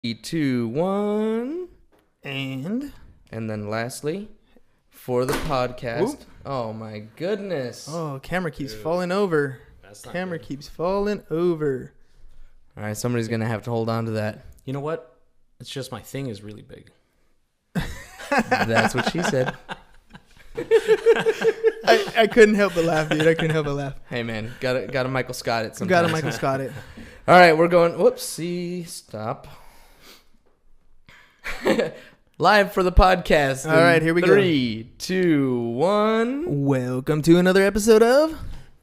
2, 1. And then lastly, for the podcast. Whoop. Oh my goodness. Oh, camera keeps falling over. Camera keeps falling over. All right, somebody's going to have to hold on to that. You know what? It's just my thing is really big. That's what she said. I couldn't help but laugh, dude. I couldn't help but laugh. Hey, man. Got to Michael Scott it sometimes. Got to Michael Scott it. All right, we're going. Whoopsie. Stop. Live for the podcast. All right, here we go. 3, 2, 1. Welcome to another episode of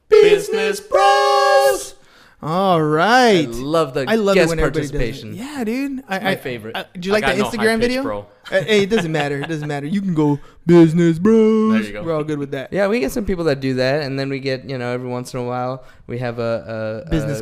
Business Bros. All right. I love the guest guest when participation. Does it. Yeah, dude. My favorite. Do you like the Instagram video? Bro. Hey, it doesn't matter. It doesn't matter. You can go Business Bros. There you go. We're all good with that. Yeah, we get some people that do that, and then we get, every once in a while, we have a Business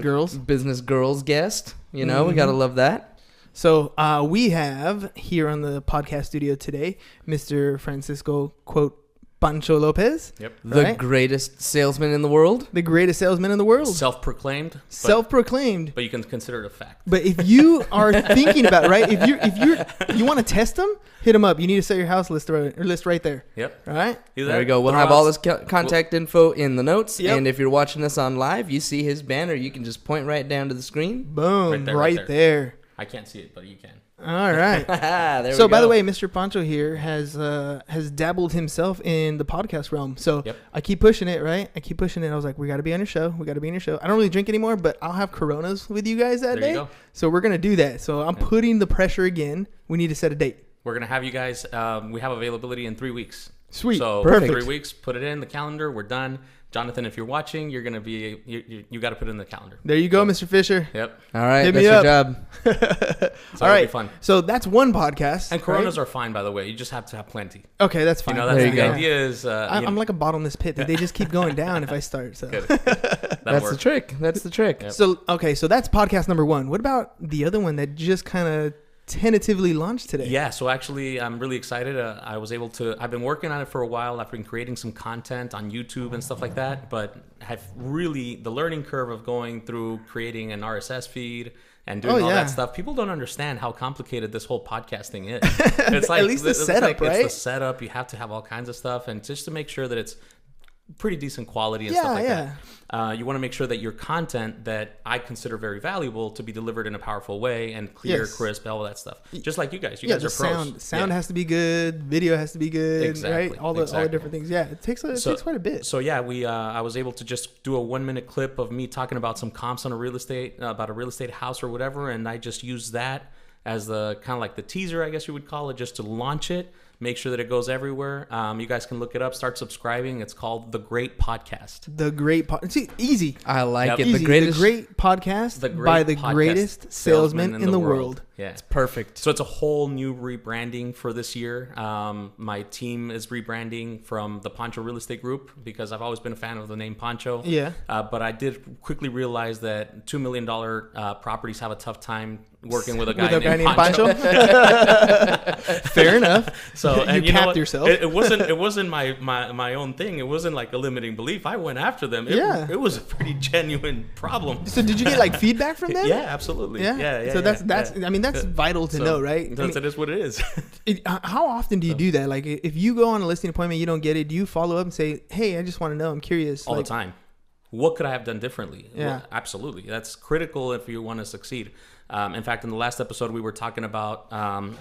girls guest. We got to love that. So we have here on the podcast studio today, Mr. Francisco, quote, Pancho Lopez. Yep. The greatest salesman in the world. The greatest salesman in the world. Self-proclaimed. Self-proclaimed. But you can consider it a fact. But if you are thinking about it, right? If you want to test them, hit them up. You need to set your house list right there. Yep. All right. There we go. We'll have all this contact info in the notes. Yep. And if you're watching us on live, you see his banner. You can just point right down to the screen. Boom. Right there. I can't see it, but you can. All right. So, by the way, Mr. Pancho here has dabbled himself in the podcast realm. So I keep pushing it, right? I keep pushing it. I was like, we got to be on your show. I don't really drink anymore, but I'll have Coronas with you guys that day. You go. So we're going to do that. So I'm putting the pressure again. We need to set a date. We're going to have you guys. We have availability in 3 weeks. Sweet. So perfect. 3 weeks, put it in the calendar. We're done. Jonathan, if you're watching, you're going to be, you got to put it in the calendar. There you go, Mr. Fisher. Yep. All right. That's your job. So all right. Be fun. So that's one podcast. And Coronas are fine, by the way. You just have to have plenty. Okay, that's fine. That's the idea is. I'm like a bottomless pit. They just keep going down if I start. So that's the trick. That's the trick. Yep. So that's podcast number 1. What about the other one that just kind of tentatively launched today? Yeah, so actually I'm really excited. I've been working on it for a while. I've been creating some content on YouTube and stuff like that, but have really the learning curve of going through creating an RSS feed and doing all that stuff. People don't understand how complicated this whole podcast thing is. It's like at least the setup, right? It's the setup. You have to have all kinds of stuff, and just to make sure that it's pretty decent quality and stuff like that. You want to make sure that your content that I consider very valuable to be delivered in a powerful way and clear, crisp, all that stuff. Just like you guys. You guys are pros. Sound has to be good. Video has to be good. Right? All the different things. Yeah, it takes quite a bit. So yeah, I was able to just do a 1-minute clip of me talking about some comps on about a real estate house or whatever, and I just used that as the kind of like the teaser, I guess you would call it, just to launch it. Make sure that it goes everywhere. You guys can look it up. Start subscribing. It's called The Great Podcast. The Great Podcast. Easy. I like it. Easy. The Great Podcast by the greatest salesman in the world. Yeah, it's perfect. So it's a whole new rebranding for this year. My team is rebranding from the Pancho Real Estate Group because I've always been a fan of the name Pancho. Yeah. But I did quickly realize that $2 million properties have a tough time working with a guy named Pancho. Fair enough. So and you capped yourself. It wasn't my own thing. It wasn't like a limiting belief. I went after them. It was a pretty genuine problem. So did you get like feedback from them? Yeah, absolutely. Yeah. So that's vital to know, right? It is what it is. How often do you do that? Like if you go on a listing appointment, you don't get it. Do you follow up and say, "Hey, I just want to know. I'm curious." All the time. What could I have done differently? Yeah, well, absolutely. That's critical if you want to succeed. In fact, in the last episode, we were talking about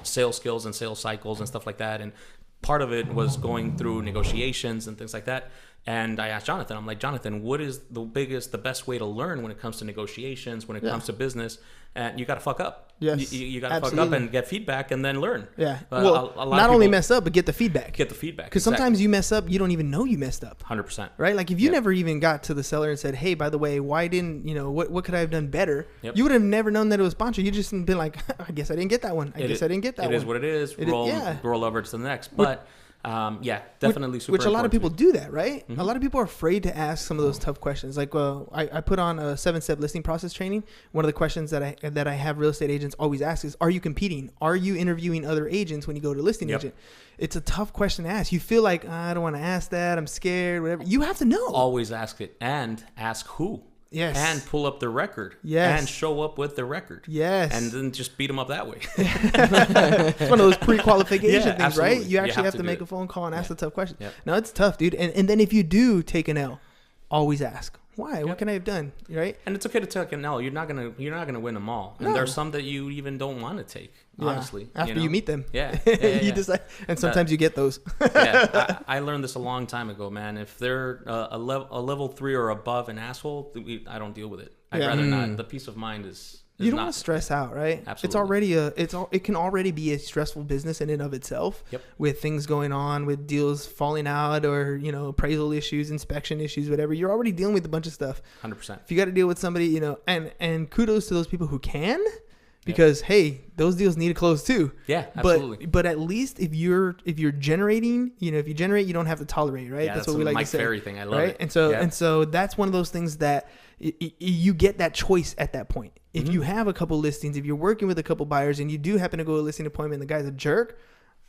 sales skills and sales cycles and stuff like that. And part of it was going through negotiations and things like that. And I asked Jonathan, I'm like, Jonathan, what is the best way to learn when it comes to negotiations, when it comes to business? And you got to fuck up. Yes, you got to fuck up and get feedback and then learn. Yeah. Well, not only mess up, but get the feedback. Because sometimes you mess up, you don't even know you messed up. 100%. Right? Like if you never even got to the seller and said, hey, by the way, why didn't, what could I have done better? Yep. You would have never known that it was Pancho. You just been like, I guess I didn't get that one. I guess I didn't get that one. It is what it is. Roll over to the next. But definitely super Which a lot of people do that, right? Mm-hmm. A lot of people are afraid to ask some of those tough questions. Like, I put on a 7-step listing process training. One of the questions that I have real estate agents always ask is, are you competing? Are you interviewing other agents when you go to a listing agent? It's a tough question to ask. You feel like, I don't want to ask that. I'm scared, whatever. You have to know. Always ask it and ask who. Yes. And pull up the record. Yes. And show up with the record. Yes. And then just beat them up that way. It's one of those pre-qualification things, absolutely. right? You actually have to make a phone call and ask the tough question. No, it's tough, dude. And then if you do take an L, always ask. Why? What can I have done? Right? And it's okay to take an L. You're not gonna win them all. And there's some that you even don't want to take. Honestly, after you meet them, you decide. And sometimes you get those. I learned this a long time ago, man. If they're a level 3 or above an asshole, I don't deal with it. I'd rather not. The peace of mind is. You don't want to stress out, right? Absolutely. It can already be a stressful business in and of itself. Yep. With things going on, with deals falling out, or appraisal issues, inspection issues, whatever. You're already dealing with a bunch of stuff. 100%. If you got to deal with somebody, and kudos to those people who can, because hey, those deals need to close too. Yeah, absolutely. But at least if you're generating, if you generate, you don't have to tolerate, right? Yeah, that's what we like Mike to say. Ferry thing. I love it. And so that's one of those things that you get that choice at that point. If you have a couple listings, if you're working with a couple buyers and you do happen to go to a listing appointment and the guy's a jerk,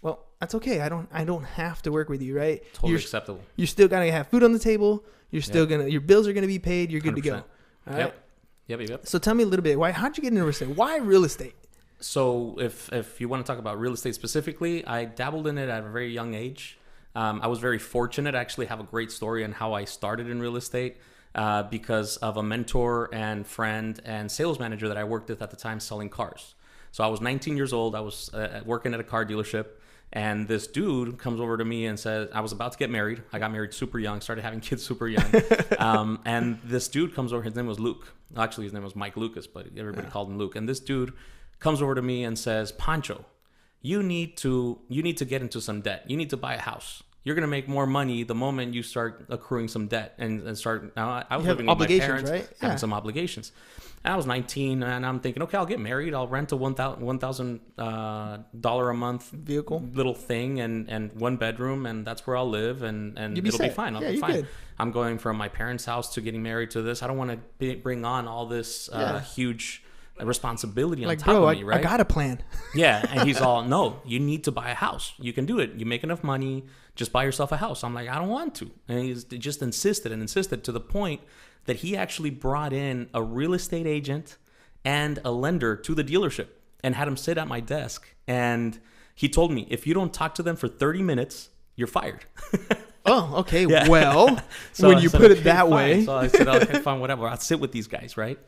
well, that's okay. I don't have to work with you, right? Totally acceptable. You're still gonna have food on the table. You're still your bills are gonna be paid. You're good 100%. To go. All right. Yep. So tell me a little bit. How'd you get into real estate? Why real estate? So if you want to talk about real estate specifically, I dabbled in it at a very young age. I was very fortunate. I actually have a great story on how I started in real estate. Because of a mentor and friend and sales manager that I worked with at the time selling cars. So I was 19 years old. I was working at a car dealership. And this dude comes over to me and says, I was about to get married. I got married super young, started having kids super young. And this dude comes over. His name was Luke. Actually, his name was Mike Lucas, but everybody called him Luke. And this dude comes over to me and says, Pancho, you need to get into some debt. You need to buy a house. You're going to make more money the moment you start accruing some debt and start. Now, I was living with my parents, right? Having some obligations. And I was 19 and I'm thinking, okay, I'll get married. I'll rent a $1,000 a month vehicle little thing and one bedroom. And that's where I'll live. And it'll be fine. I'll be fine. Good. I'm going from my parents' house to getting married to this. I don't want to bring on all this huge responsibility on top of me, right? I got a plan. Yeah. And he's all, no, you need to buy a house. You can do it. You make enough money. Just buy yourself a house. I'm like, I don't want to. And he just insisted to the point that he actually brought in a real estate agent and a lender to the dealership and had him sit at my desk. And he told me, if you don't talk to them for 30 minutes, you're fired. Oh, okay. Yeah. Well, so when you put it that way. So I said, okay, fine, whatever. I'll sit with these guys, right?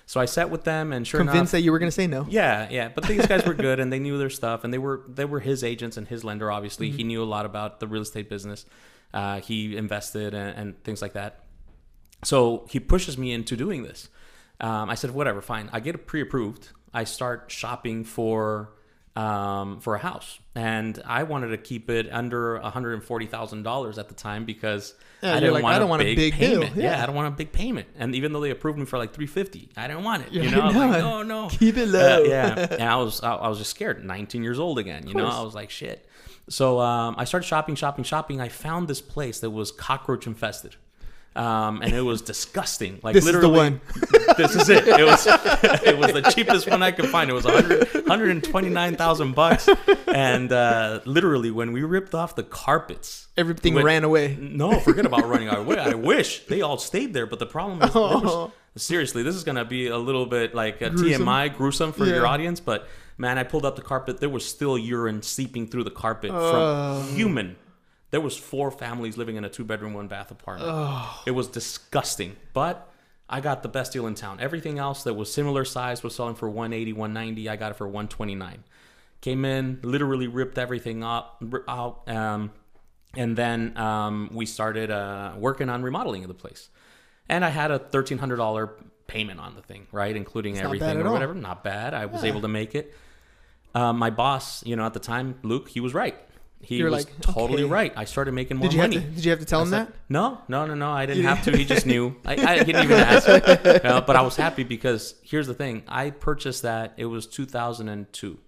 So I sat with them and convinced that you were going to say no. Yeah. But these guys were good and they knew their stuff and they were his agents and his lender, obviously. Mm-hmm. He knew a lot about the real estate business. He invested and things like that. So he pushes me into doing this. I said, whatever, fine. I get it pre-approved. I start shopping for a house. And I wanted to keep it under $140,000 at the time because I didn't want a big payment. Yeah, I don't want a big payment. And even though they approved me for like $350, I didn't want it. I was like, no. Keep it low. And I was just scared. 19 years old again. I was like, shit. So I started shopping. I found this place that was cockroach infested. And it was disgusting. Like this literally, is the one. This is it. It was the cheapest one I could find. It was $129,000. And literally, when we ripped off the carpets, everything ran away. No, forget about running away. I wish they all stayed there. But the problem is, seriously, this is gonna be a little bit like a TMI, gruesome for your audience. But man, I pulled up the carpet. There was still urine seeping through the carpet from human. There was 4 families living in a 2-bedroom, 1-bath apartment. It was disgusting. But I got the best deal in town. Everything else that was similar size was selling for $180, $190. I got it for $129. Came in, literally ripped everything out. And then we started working on remodeling of the place. And I had a $1,300 payment on the thing, right? Including everything or whatever. Not bad. I was able to make it. My boss, at the time, Luke, he was right. He was totally right. I started making more money. Did you have to tell him that? No. I didn't have to. He just knew. I didn't even ask. But I was happy because here's the thing. I purchased that. It was 2002.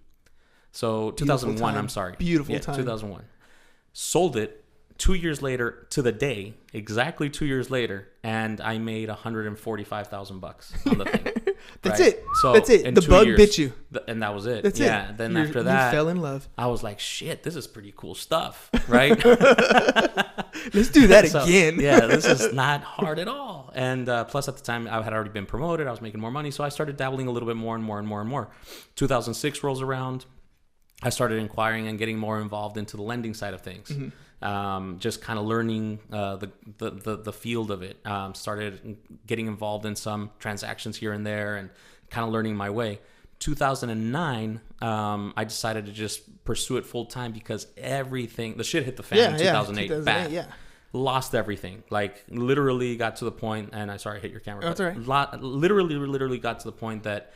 So 2001, I'm sorry. Beautiful time. 2001. Sold it 2 years later to the day, exactly 2 years later, and I made $145,000 on the thing. That's right? it. So that's it. The bug bit you. And that was it. That's yeah. it. Then after that, you fell in love. I was like, shit, this is pretty cool stuff, right? Let's do that again. Yeah, this is not hard at all. And plus at the time, I had already been promoted. I was making more money. So I started dabbling a little bit more and more and more and more. 2006 rolls around. I started inquiring and getting more involved into the lending side of things. Just kind of learning the field of it. Started getting involved in some transactions here and there and kind of learning my way. 2009, I decided to just pursue it full time because the shit hit the fan in 2008. Bad. Yeah. Lost everything. Like literally got to the point, and I hit your camera. That's all right. Literally got to the point that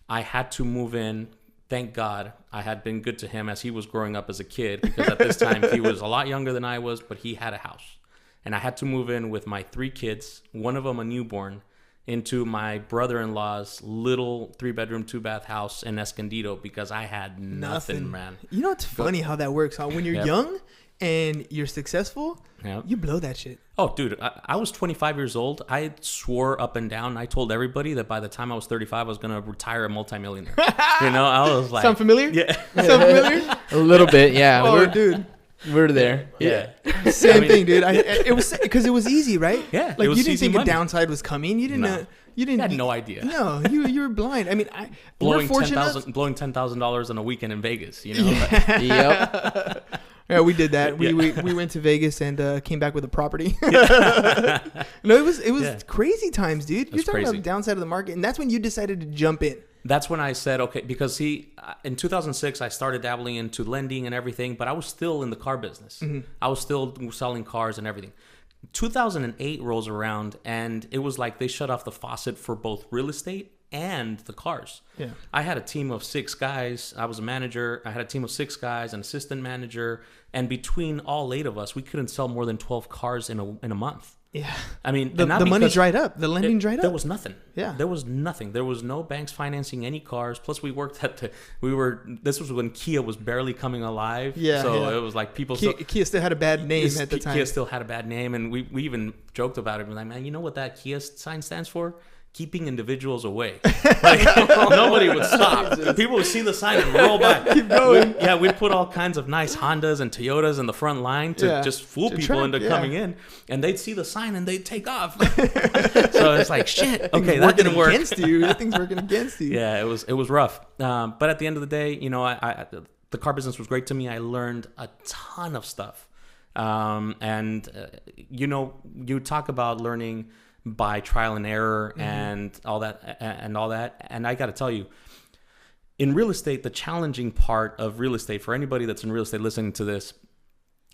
I had to move in. Thank God I had been good to him as he was growing up as a kid, because at this time he was a lot younger than I was, but he had a house. And I had to move in with my 3 kids, one of them a newborn, into my brother-in-law's little 3-bedroom, 2-bath house in Escondido because I had nothing, man. You know, it's funny how that works, huh? When you're young and you're successful, you blow that shit. Oh, dude, I was 25 years old. I swore up and down. I told everybody that by the time I was 35, I was going to retire a multimillionaire. I was like... Sound familiar? Yeah. Sound familiar? A little bit, yeah. Oh, dude. We're there. Yeah. Same thing, dude. It was because it was easy, right? Yeah. Like you didn't think a downside was coming. You didn't. No. You didn't. I had no idea. No, you were blind. I mean, blowing $10,000 on a weekend in Vegas. Yep. Yeah, we did that. We went to Vegas and came back with a property. No, it was crazy times, dude. You're talking about the downside of the market, and that's when you decided to jump in. That's when I said, okay, because in 2006, I started dabbling into lending and everything, but I was still in the car business. I was still selling cars and everything. 2008 rolls around, and it was like they shut off the faucet for both real estate and the cars. Yeah. I had a team of 6 guys. I was a manager. I had a team of 6 guys, an assistant manager, and between all 8 of us, we couldn't sell more than 12 cars in a month. Yeah. I mean, the money dried up. The lending dried up. There was nothing. Yeah. There was nothing. There was no banks financing any cars. Plus, we worked this was when Kia was barely coming alive. Yeah. So it was like people Kia still had a bad name at the time. Kia still had a bad name. And we even joked about it. We're like, man, you know what that Kia sign stands for? Keeping individuals away. Like, nobody would stop. People would see the sign and roll by. Keep going. We'd put all kinds of nice Hondas and Toyotas in the front line to just fool people into coming in. And they'd see the sign and they'd take off. So it's like, shit. Okay, that didn't work. Against you. That thing's working against you. Yeah, it was rough. But at the end of the day, the car business was great to me. I learned a ton of stuff. You talk about learning by trial and error and all that. And I got to tell you, in real estate, the challenging part of real estate, for anybody that's in real estate listening to this,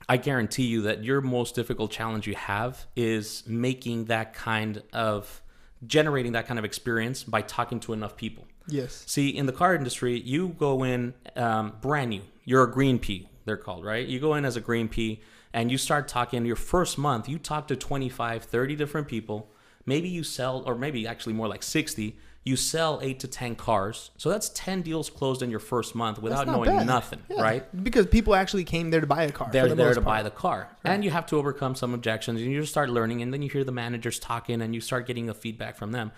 I guarantee you that your most difficult challenge you have is generating that kind of experience by talking to enough people. Yes. See, in the car industry, you go in brand new. You're a green pea, they're called, right? You go in as a green pea and you start talking. Your first month, you talk to 25, 30 different people. Maybe you sell, or maybe actually more like 60, you sell 8 to 10 cars. So that's 10 deals closed in your first month without knowing nothing, right? Because people actually came there to buy a car. They're there to buy the car. Right. And you have to overcome some objections, and you just start learning, and then you hear the managers talking, and you start getting the feedback from them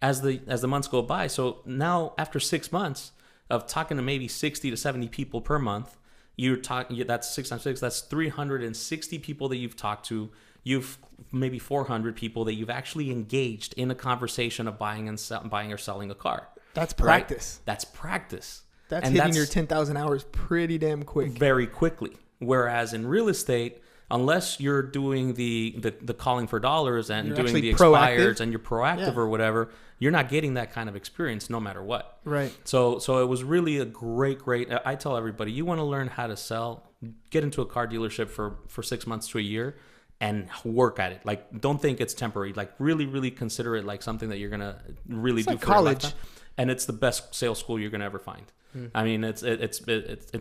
as the months go by. So now after 6 months of talking to maybe 60 to 70 people per month, that's 6 times 6, that's 360 people that you've talked to. You've maybe 400 people that you've actually engaged in a conversation of buying or selling a car. That's practice. Right? That's practice. That's hitting your 10,000 hours pretty damn quick. Very quickly. Whereas in real estate, unless you're doing the calling for dollars and you're doing the expireds and you're proactive or whatever, you're not getting that kind of experience no matter what. Right. So it was really a great, I tell everybody, you want to learn how to sell, get into a car dealership for 6 months to a year and work at it. Like, don't think it's temporary. Like, really, really consider it like something that you're going to really do for college. Your lifetime. And it's the best sales school you're going to ever find. I mean, it's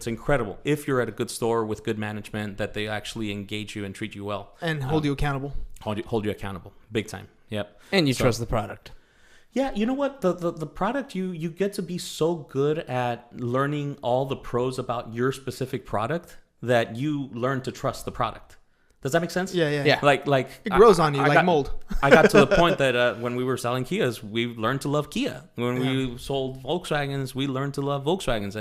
incredible if you're at a good store with good management that they actually engage you and treat you well and hold you accountable. Hold you accountable, big time. Yep. And you trust the product. Yeah, you know what? The product, you get to be so good at learning all the pros about your specific product that you learn to trust the product. Does that make sense? Yeah. Like it grows on you like mold. I got to the point that when we were selling Kias, we learned to love Kia. When we sold Volkswagens, we learned to love Volkswagens,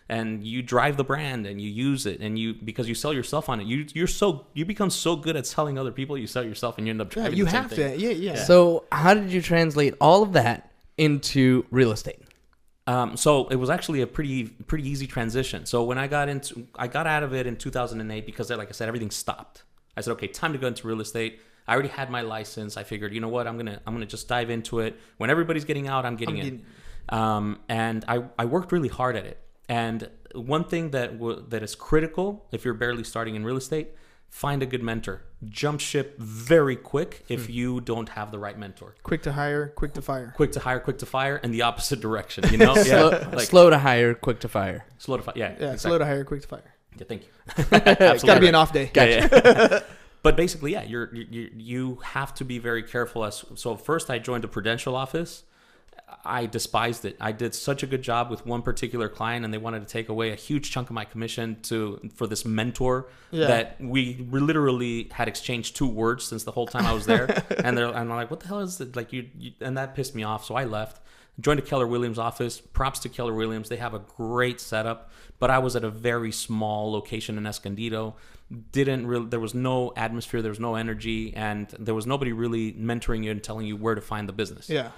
and you drive the brand and you use it, and because you sell yourself on it, you become so good at selling other people, you sell yourself, and you end up driving. You the same have thing. to. Yeah. So how did you translate all of that into real estate? So it was actually a pretty easy transition. So when I got out of it in 2008 because, like I said, everything stopped. I said, okay, time to go into real estate. I already had my license. I figured, you know what, I'm gonna just dive into it. When everybody's getting out, I'm getting in. And I worked really hard at it. And one thing that is critical if you're barely starting in real estate, find a good mentor. Jump ship very quick if you don't have the right mentor. Quick to hire, quick to fire. Quick to hire, quick to fire, and the opposite direction. You know, Slow to hire, quick to fire. Slow to fire. Yeah. Exactly. Slow to hire, quick to fire. Yeah, thank you. It's got to be an off day. Gotcha. Yeah. But basically, yeah, you have to be very careful. So first, I joined the Prudential office. I despised it. I did such a good job with one particular client, and they wanted to take away a huge chunk of my commission for this mentor that we literally had exchanged 2 words since the whole time I was there. And I'm like, what the hell is it? Like you, and that pissed me off. So I left. Joined the Keller Williams office. Props to Keller Williams. They have a great setup, but I was at a very small location in Escondido. There was no atmosphere, there was no energy, and there was nobody really mentoring you and telling you where to find the business. Yeah.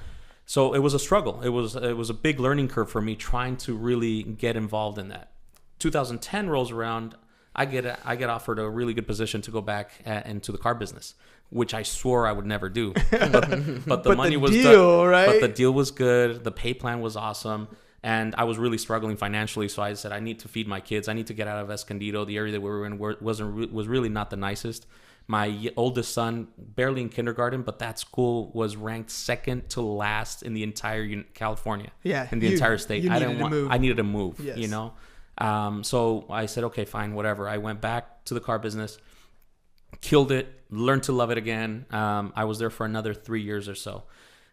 So it was a struggle. It was a big learning curve for me trying to really get involved in that. 2010 rolls around. I get offered a really good position to go back into the car business, which I swore I would never do. But the money was good. Right? But the deal was good. The pay plan was awesome. And I was really struggling financially. So I said, I need to feed my kids. I need to get out of Escondido. The area that we were in was really not the nicest. My oldest son, barely in kindergarten, but that school was ranked second to last in the entire California. Yeah. In the entire state. I needed to move, yes. you know? So I said, okay, fine, whatever. I went back to the car business, killed it, learned to love it again. I was there for another 3 years or so,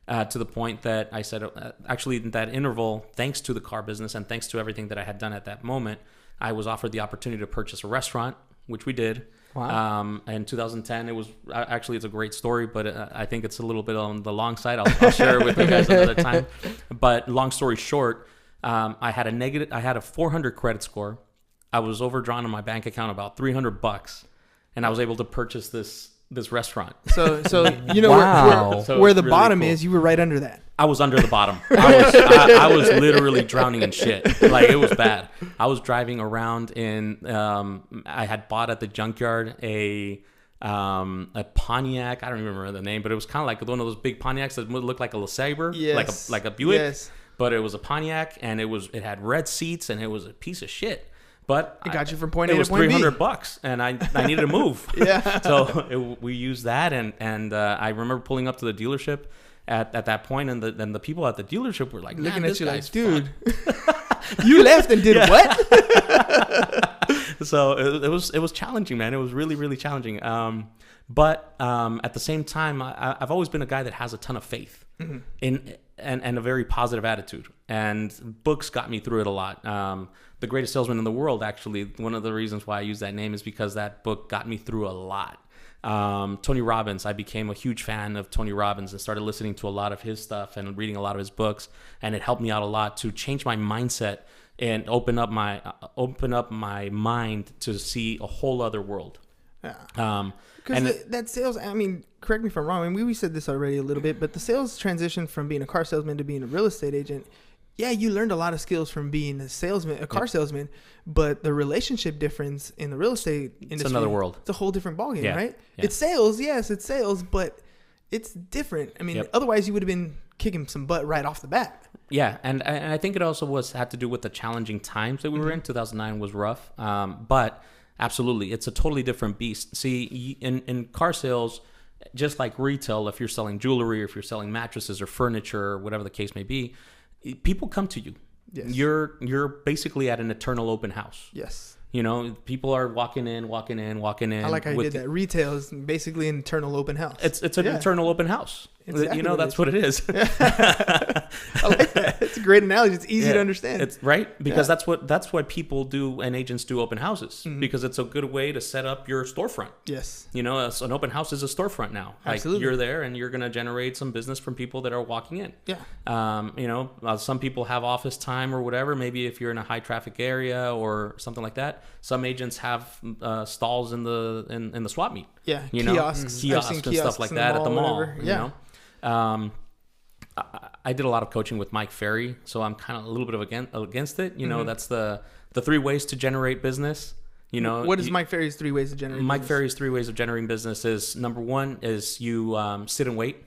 to the point that I said, actually, in that interval, thanks to the car business and thanks to everything that I had done at that moment, I was offered the opportunity to purchase a restaurant, which we did. Wow. In 2010, it's a great story, but I think it's a little bit on the long side. I'll share it with you guys another time. But long story short, I had a 400 credit score. I was overdrawn on my bank account about $300, and I was able to purchase this restaurant. So you know wow. where the really bottom cool. is. You were right under that. I was under the bottom. I was literally drowning in shit. Like, it was bad. I was driving around in. I had bought at the junkyard a Pontiac. I don't even remember the name, but it was kind of like one of those big Pontiacs that looked like a LeSabre, yes. like a Buick. Yes. But it was a Pontiac, and it had red seats, and it was a piece of shit. But it got you from point A to point B. It was $300, and I needed to move. Yeah. So we used that, and I remember pulling up to the dealership at that point, and the people at the dealership were like, looking at you like, dude, fun. you left and did what? So it was challenging, man. It was really, really challenging. But at the same time, I've always been a guy that has a ton of faith and a very positive attitude. And books got me through it a lot. The Greatest Salesman in the World, actually, one of the reasons why I use that name is because that book got me through a lot. Tony Robbins, I became a huge fan of Tony Robbins and started listening to a lot of his stuff and reading a lot of his books. And it helped me out a lot to change my mindset and open up my mind to see a whole other world. Yeah. Because that sales, I mean, correct me if I'm wrong. I mean, we said this already a little bit, but the sales transition from being a car salesman to being a real estate agent, yeah, you learned a lot of skills from being a car salesman, but the relationship difference in the real estate industry, it's another world. It's a whole different ballgame, right? Yeah. It's sales, yes, it's sales, but it's different. I mean, otherwise you would have been kicking some butt right off the bat. Yeah, and I think it also had to do with the challenging times that we were in. 2009 was rough, but absolutely, it's a totally different beast. See, in car sales, just like retail, if you're selling jewelry, or if you're selling mattresses or furniture, or whatever the case may be, people come to you. Yes. You're basically at an eternal open house. Yes. You know, people are walking in. I like how you did that. Retail is basically an eternal open house. It's an eternal open house. Exactly you know, that's what it is. I like that. It's a great analogy. It's easy to understand. It's right because that's what people do and agents do open houses because it's a good way to set up your storefront. Yes. You know, an open house is a storefront now. Absolutely. Like you're there and you're going to generate some business from people that are walking in. Yeah. You know, some people have office time or whatever. Maybe if you're in a high traffic area or something like that. Some agents have stalls in the swap meet. Yeah. You kiosks. know, kiosks and stuff like that at the mall. Yeah. You know. I did a lot of coaching with Mike Ferry, so I'm kind of a little bit against it. You know, that's the 3 ways to generate business. You know, what is Mike Ferry's 3 ways to generate business? Mike Ferry's 3 ways of generating business is number 1 is you sit and wait.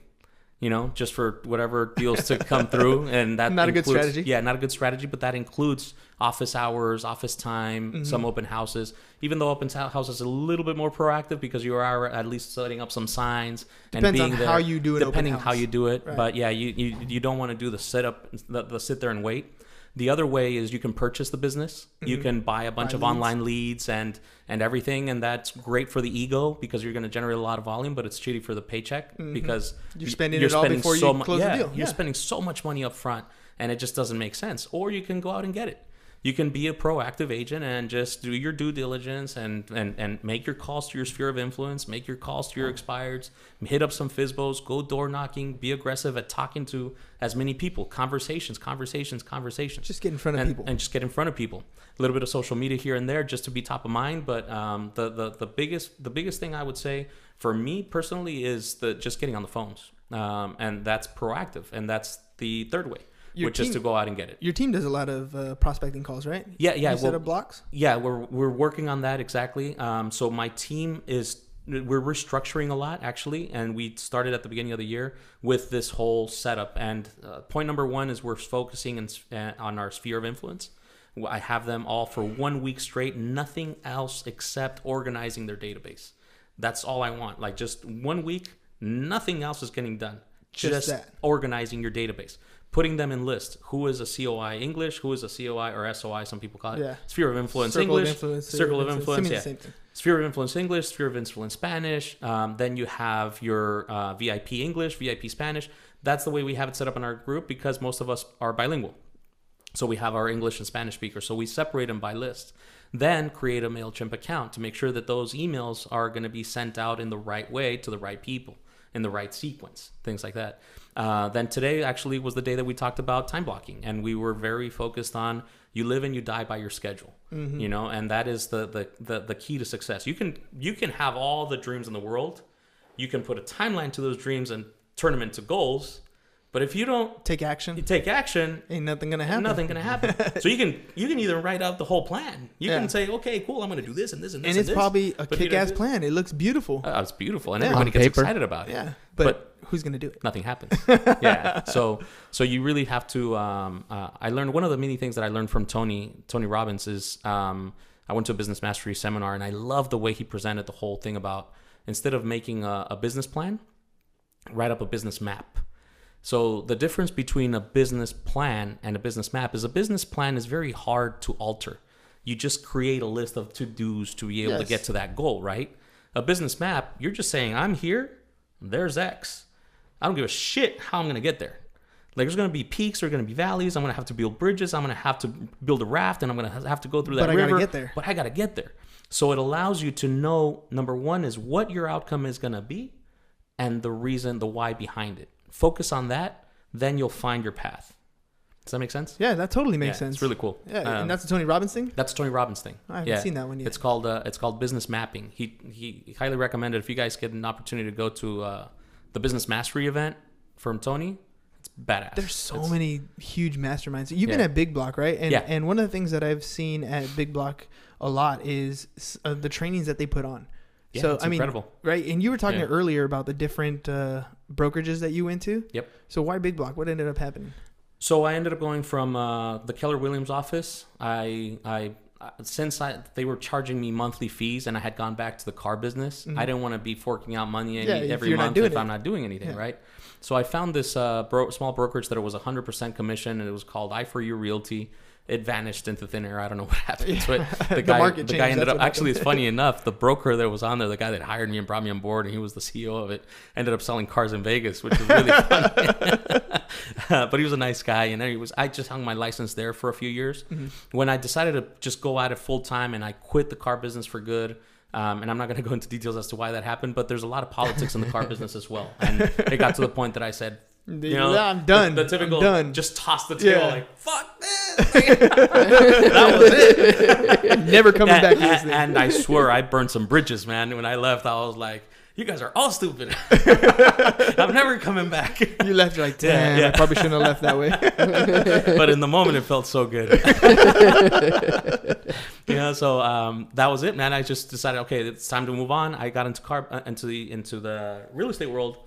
You know, just for whatever deals to come through, and that not a good strategy. Yeah, not a good strategy, but that includes office hours, office time, some open houses. Even though open house is a little bit more proactive because you are at least setting up some signs and being on there. How you do it. Depending on how you do it, right. But yeah, you don't want to do the setup, the sit there and wait. The other way is you can purchase the business. You can buy a bunch of online leads and everything, and that's great for the ego because you're going to generate a lot of volume, but it's shitty for the paycheck because you're spending it all before you close the deal. You're spending so much money up front, and it just doesn't make sense. Or you can go out and get it. You can be a proactive agent and just do your due diligence and make your calls to your sphere of influence, make your calls to your expireds, hit up some FSBOs, go door knocking, be aggressive at talking to as many people, conversations. Just get in front of people. And just get in front of people. A little bit of social media here and there just to be top of mind. But the biggest thing I would say for me personally is just getting on the phones. And that's proactive. And that's the third way. Which is to go out and get it. Your team does a lot of prospecting calls, right? Yeah. You set up blocks? Yeah, we're working on that exactly. So my team we're restructuring a lot actually, and we started at the beginning of the year with this whole setup. And point number 1 is we're focusing on our sphere of influence. I have them all for 1 week straight, nothing else except organizing their database. That's all I want. Like just 1 week, nothing else is getting done. Just that. Organizing your database. Putting them in lists. Who is a COI English? Who is a COI or SOI? Some people call it. Yeah. Sphere of influence Circle English. Of influence, circle of influence. Yeah. Same thing. Sphere of influence English. Sphere of influence Spanish. Then you have your VIP English, VIP Spanish. That's the way we have it set up in our group because most of us are bilingual. So we have our English and Spanish speakers. So we separate them by list. Then create a MailChimp account to make sure that those emails are going to be sent out in the right way to the right people, in the right sequence, things like that. Then today actually was the day that we talked about time blocking, and we were very focused on you live and you die by your schedule, you know, and that is the key to success. You can have all the dreams in the world, you can put a timeline to those dreams and turn them into goals, but if you don't take action, ain't nothing gonna happen. So you can either write out the whole plan. You can say, okay, cool, I'm gonna do this and this and this. And it's probably a kick-ass plan. It looks beautiful. It's beautiful, and everybody gets excited about it. Yeah, but who's gonna do it? Nothing happens. Yeah. So you really have to. I learned one of the many things that I learned from Tony Robbins is I went to a business mastery seminar, and I love the way he presented the whole thing about instead of making a business plan, write up a business map. So the difference between a business plan and a business map is a business plan is very hard to alter. You just create a list of to-dos to be able to get to that goal, right? A business map, you're just saying, I'm here, there's X. I don't give a shit how I'm going to get there. Like there's going to be peaks, there's going to be valleys. I'm going to have to build bridges. I'm going to have to build a raft, and I'm going to have to go through that river. But I got to get there. So it allows you to know, number 1 is what your outcome is going to be and the reason, the why behind it. Focus on that, then you'll find your path. Does that make sense? Yeah, that totally makes sense. It's really cool. Yeah, and that's a Tony Robbins thing? That's a Tony Robbins thing. I haven't seen that one yet. It's called business mapping. He highly recommended if you guys get an opportunity to go to the business mastery event from Tony. It's badass. There's so many huge masterminds. You've been at Big Block, right? And one of the things that I've seen at Big Block a lot is the trainings that they put on. Yeah, so, it's incredible. Right? And you were talking earlier about the different brokerages that you went to. Yep. So why Big Block? What ended up happening? So I ended up going from the Keller Williams office. Since they were charging me monthly fees and I had gone back to the car business, I didn't want to be forking out money every month if I'm not doing anything, right? So I found this small brokerage that it was 100% commission, and it was called I4U Realty. it vanished into thin air. I don't know what happened to it. The market the changed, guy ended that's up, what actually, it's funny enough, the broker that was on there, the guy that hired me and brought me on board, and he was the CEO of it, ended up selling cars in Vegas, which was really funny. But he was a nice guy, and I just hung my license there for a few years. When I decided to just go at it full time, and I quit the car business for good. And I'm not going to go into details as to why that happened, but there's a lot of politics in the car business as well. And it got to the point that I said, I'm done. The typical, I'm done. just toss the table, like, fuck this. That was it. Never coming back to this thing. And I swear, I burned some bridges, man. When I left, I was like, you guys are all stupid. I'm never coming back. You left, you're like, damn, I probably shouldn't have left that way. But in the moment, it felt so good. So that was it, man. I just decided, okay, it's time to move on. I got into the real estate world,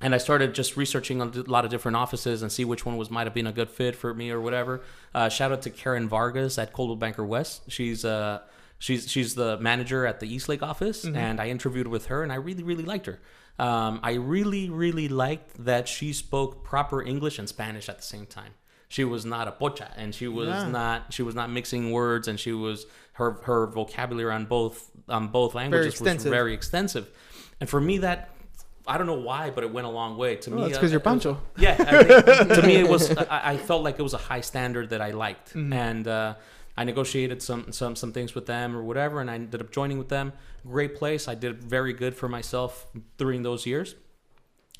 and I started just researching a lot of different offices and see which one might have been a good fit for me or whatever. Shout out to Karen Vargas at Coldwell Banker West. She's the manager at the Eastlake office, and I interviewed with her, and I really, really liked her. I really, really liked that she spoke proper English and Spanish at the same time. She was not a pocha, and she was not mixing words, and she was her vocabulary on both languages was very extensive. And for me, that, I don't know why, but it went a long way. To me, it's because you're Pancho. I think, to me, it was. I felt like it was a high standard that I liked, and I negotiated some things with them or whatever, and I ended up joining with them. Great place. I did very good for myself during those years.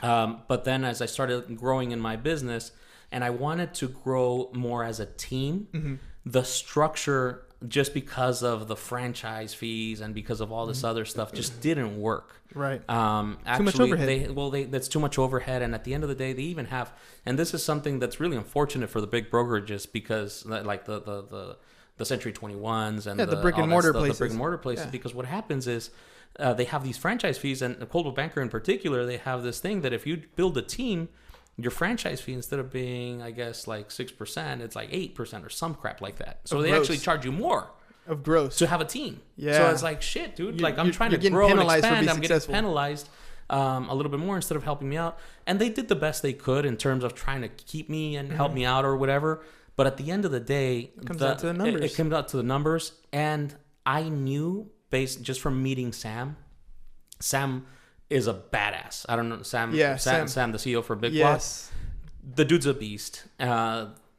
But then as I started growing in my business, and I wanted to grow more as a team, the structure, just because of the franchise fees and because of all this other stuff, just didn't work. Right. Actually, too much overhead. That's too much overhead. And at the end of the day, they even have, and this is something that's really unfortunate for the big brokerages, because like the Century 21s and the brick and mortar places. The brick and mortar places, because what happens is they have these franchise fees, and Coldwell Banker in particular, they have this thing that if you build a team, your franchise fee, instead of being, I guess, like 6%, it's like 8% or some crap like that. So they actually charge you more of gross to have a team. Yeah. So it's like, shit, dude. I'm trying to grow and expand. I'm getting penalized a little bit more instead of helping me out. And they did the best they could in terms of trying to keep me and help me out or whatever. But at the end of the day, it comes out to the numbers. It comes out to the numbers. And I knew, based just from meeting Sam is a badass. I don't know, Sam, the CEO for Big Boss. The dude's a beast.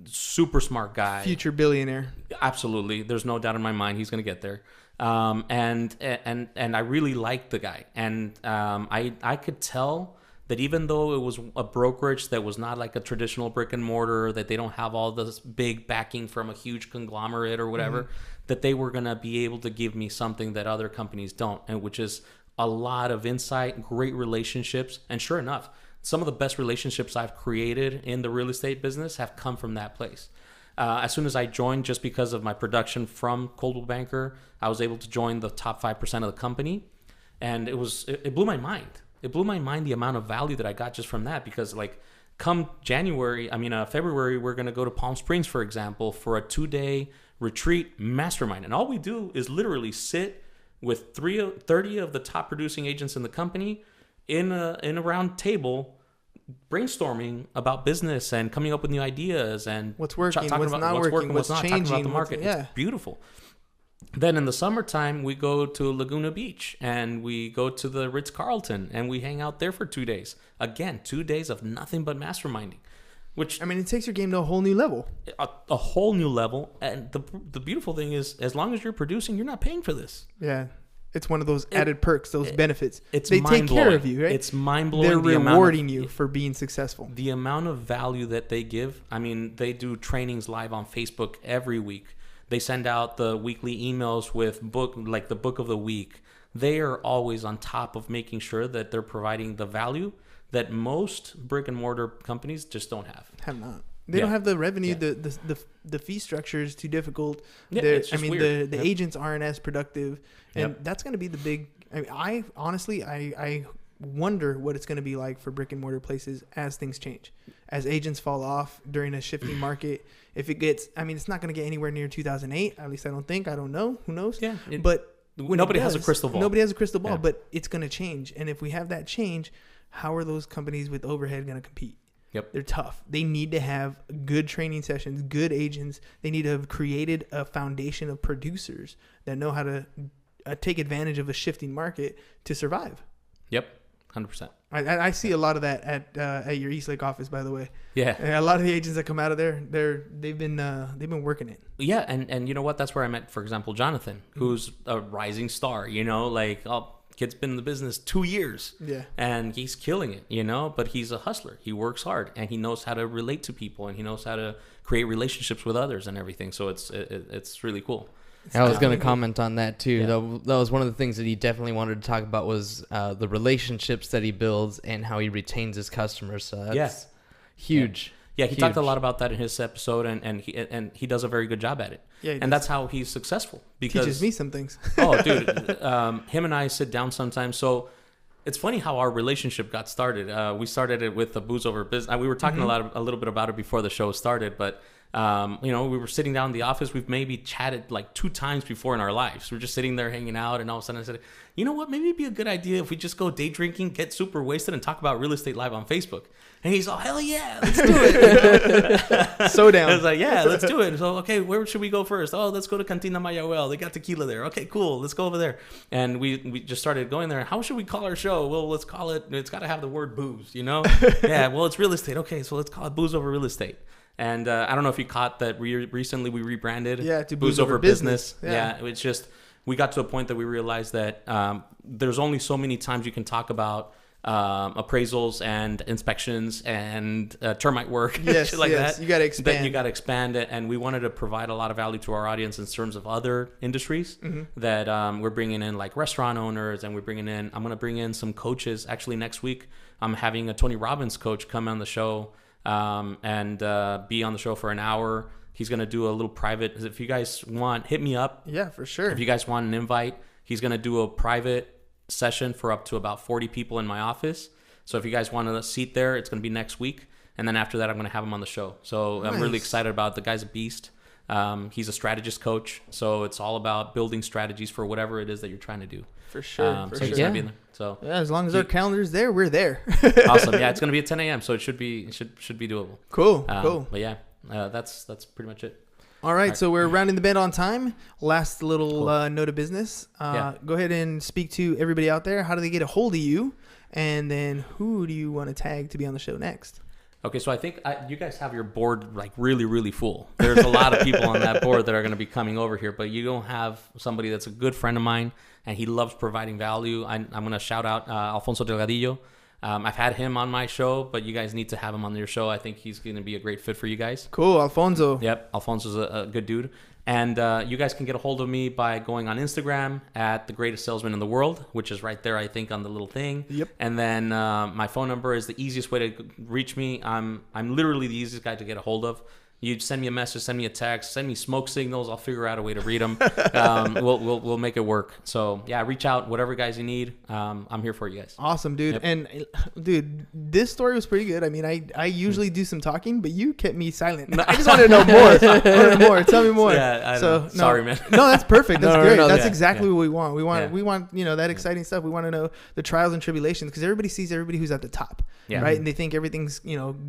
Super smart guy. Future billionaire. Absolutely. There's no doubt in my mind he's going to get there. And I really liked the guy. And I could tell that even though it was a brokerage that was not like a traditional brick and mortar, that they don't have all this big backing from a huge conglomerate or whatever, that they were going to be able to give me something that other companies don't, and which is a lot of insight, great relationships. And sure enough, some of the best relationships I've created in the real estate business have come from that place. As soon as I joined, just because of my production from Coldwell Banker, I was able to join the top 5% of the company. And it blew my mind. It blew my mind the amount of value that I got just from that, because like come February, we're going to go to Palm Springs, for example, for a 2-day retreat mastermind. And all we do is literally sit with 30 of the top producing agents in the company in a round table, brainstorming about business and coming up with new ideas and what's working, what's not working, what's changing, talking about the market. It's beautiful. Then in the summertime, we go to Laguna Beach and we go to the Ritz-Carlton and we hang out there for 2 days. Again, 2 days of nothing but masterminding. Which, I mean, it takes your game to a whole new level. A whole new level. And the beautiful thing is, as long as you're producing, you're not paying for this. Yeah. It's one of those added perks, those benefits. They take care of you, right? It's mind-blowing. They're rewarding you for being successful. The amount of value that they give. I mean, they do trainings live on Facebook every week. They send out the weekly emails with the book of the week. They are always on top of making sure that they're providing the value that most brick and mortar companies just don't have. Have not. They don't have the revenue. The fee structure is too difficult. Yeah, it's just weird. The agents aren't as productive, and that's going to be the big. I mean, I honestly wonder what it's going to be like for brick and mortar places as things change, as agents fall off during a shifting market. If it gets, I mean, it's not going to get anywhere near 2008. At least I don't think. I don't know. Who knows? Yeah. But nobody has a crystal ball. Nobody has a crystal ball, but it's going to change. And if we have that change, how are those companies with overhead going to compete? Yep. They're tough. They need to have good training sessions, good agents. They need to have created a foundation of producers that know how to take advantage of a shifting market to survive. Yep. 100%. I see a lot of that at your East Lake office, by the way. Yeah. A lot of the agents that come out of there, they've been working it. Yeah, and you know what? That's where I met, for example, Jonathan, who's a rising star. You know, like kid's been in the business 2 years. Yeah. And he's killing it. You know, but he's a hustler. He works hard and he knows how to relate to people and he knows how to create relationships with others and everything. So it's really cool. I was going to comment on that too. Yeah. That was one of the things that he definitely wanted to talk about was the relationships that he builds and how he retains his customers. So that's huge. Yeah, he talked a lot about that in his episode, and he does a very good job at it. Yeah, and that's how he's successful. Because teaches me some things. Oh, dude, him and I sit down sometimes. So it's funny how our relationship got started. We started it with the Booze Over Business. We were talking a little bit about it before the show started, but we were sitting down in the office. We've maybe chatted like 2 times before in our lives. We're just sitting there hanging out, and all of a sudden I said, you know what, maybe it'd be a good idea if we just go day drinking, get super wasted, and talk about real estate live on Facebook. And he's all, hell yeah, let's do it. So down. I was like, yeah, let's do it. So, okay, where should we go first? Oh, let's go to Cantina Mayagüel. They got tequila there. Okay, cool. Let's go over there. And we just started going there. How should we call our show? Well, let's call it, it's got to have the word booze, you know? Yeah, well, it's real estate. Okay, so let's call it Booze Over Real Estate. And I don't know if you caught that recently we rebranded to Booze Over Business. Yeah, it's just, we got to a point that we realized that there's only so many times you can talk about appraisals and inspections and termite work, shit like that. You got to expand. You got to expand it, and we wanted to provide a lot of value to our audience in terms of other industries that we're bringing in, like restaurant owners, and I'm going to bring in some coaches. Actually, next week, I'm having a Tony Robbins coach come on the show and be on the show for an hour. He's going to do a little private. If you guys want, hit me up. Yeah, for sure. If you guys want an invite, he's going to do a private session for up to about 40 people in my office. So if you guys want a seat there, it's going to be next week. And then after that, I'm going to have him on the show. So nice. I'm really excited about it. The guy's a beast. He's a strategist coach. So it's all about building strategies for whatever it is that you're trying to do. For sure. He's gonna be in there. So yeah, as long as our calendar's there, we're there. Awesome. Yeah, it's going to be at 10 a.m. So it should be doable. Cool. But yeah, that's pretty much it. All right, so we're rounding the bend on time. Last little note of business. Go ahead and speak to everybody out there. How do they get a hold of you? And then who do you want to tag to be on the show next? Okay, so I think you guys have your board like really, really full. There's a lot of people on that board that are going to be coming over here, but you don't have somebody that's a good friend of mine, and he loves providing value. I'm going to shout out Alfonso Delgadillo. I've had him on my show, but you guys need to have him on your show. I think he's going to be a great fit for you guys. Cool, Alfonso. Yep, Alfonso's a good dude. And you guys can get a hold of me by going on Instagram at The Greatest Salesman in the World, which is right there, I think, on the little thing. Yep. And then my phone number is the easiest way to reach me. I'm literally the easiest guy to get a hold of. You send me a message, send me a text, send me smoke signals. I'll figure out a way to read them. We'll make it work. So yeah, reach out, whatever guys you need. I'm here for you guys. Awesome, dude. Yep. And dude, this story was pretty good. I mean, I usually do some talking, but you kept me silent. I just wanted to know more. Tell me more. Yeah, sorry, man. No, that's perfect. That's great. That's yeah, exactly what we want. We want that exciting stuff. We want to know the trials and tribulations, because everybody sees everybody who's at the top, right? And they think everything's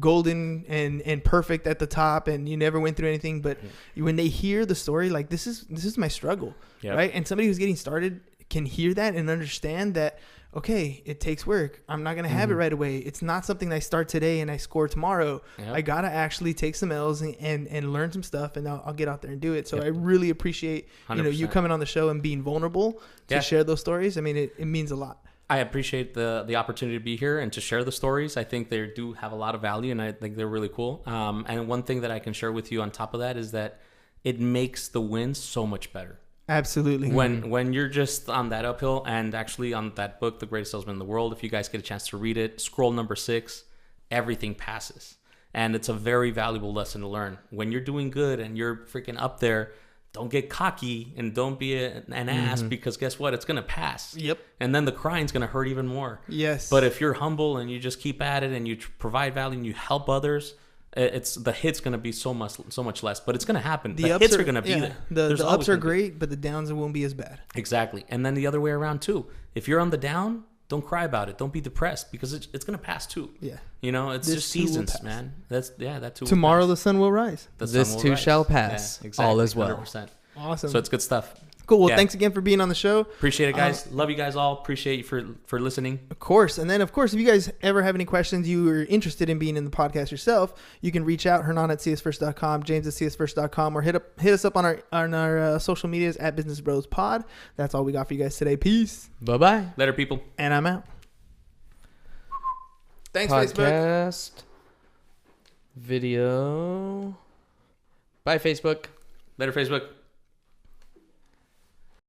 golden and perfect at the top, and you never went through anything. But when they hear the story, like this is my struggle, right? And somebody who's getting started can hear that and understand that, okay, it takes work. I'm not going to have it right away. It's not something I start today and I score tomorrow. I got to actually take some L's and learn some stuff, and I'll get out there and do it. So I really appreciate 100%. You coming on the show and being vulnerable to share those stories. I mean, it means a lot. I appreciate the opportunity to be here and to share the stories. I think they do have a lot of value, and I think they're really cool. And one thing that I can share with you on top of that is that it makes the win so much better. Absolutely. When you're just on that uphill, and actually on that book, The Greatest Salesman in the World, if you guys get a chance to read it, scroll number 6, everything passes. And it's a very valuable lesson to learn. When you're doing good and you're freaking up there, don't get cocky and don't be an ass, because guess what? It's going to pass. Yep. And then the crying's going to hurt even more. Yes. But if you're humble and you just keep at it and you provide value and you help others, the hit's going to be so much less. But it's going to happen. The hits are going to be there. The ups are great, but the downs won't be as bad. Exactly. And then the other way around too. If you're on the down, don't cry about it. Don't be depressed because it's gonna pass too. Yeah. You know, it's This just too will seasons, pass. man. That too. Tomorrow will the pass. sun will rise. The sun This will too rise. shall pass. Yeah, exactly. All is well. 100%. Awesome. So it's good stuff. Cool. Well, Yeah. thanks again for being on the show. Appreciate it, guys. Love you guys all. Appreciate you for listening. Of course. And then, of course, if you guys ever have any questions, you are interested in being in the podcast yourself, you can reach out, Hernan at csfirst.com, James at csfirst.com, or hit us up on our social medias at Business Bros Pod. That's all we got for you guys today. Peace. Bye-bye. Later, people. And I'm out. Thanks, Facebook. Podcast. Video. Bye, Facebook. Later, Facebook.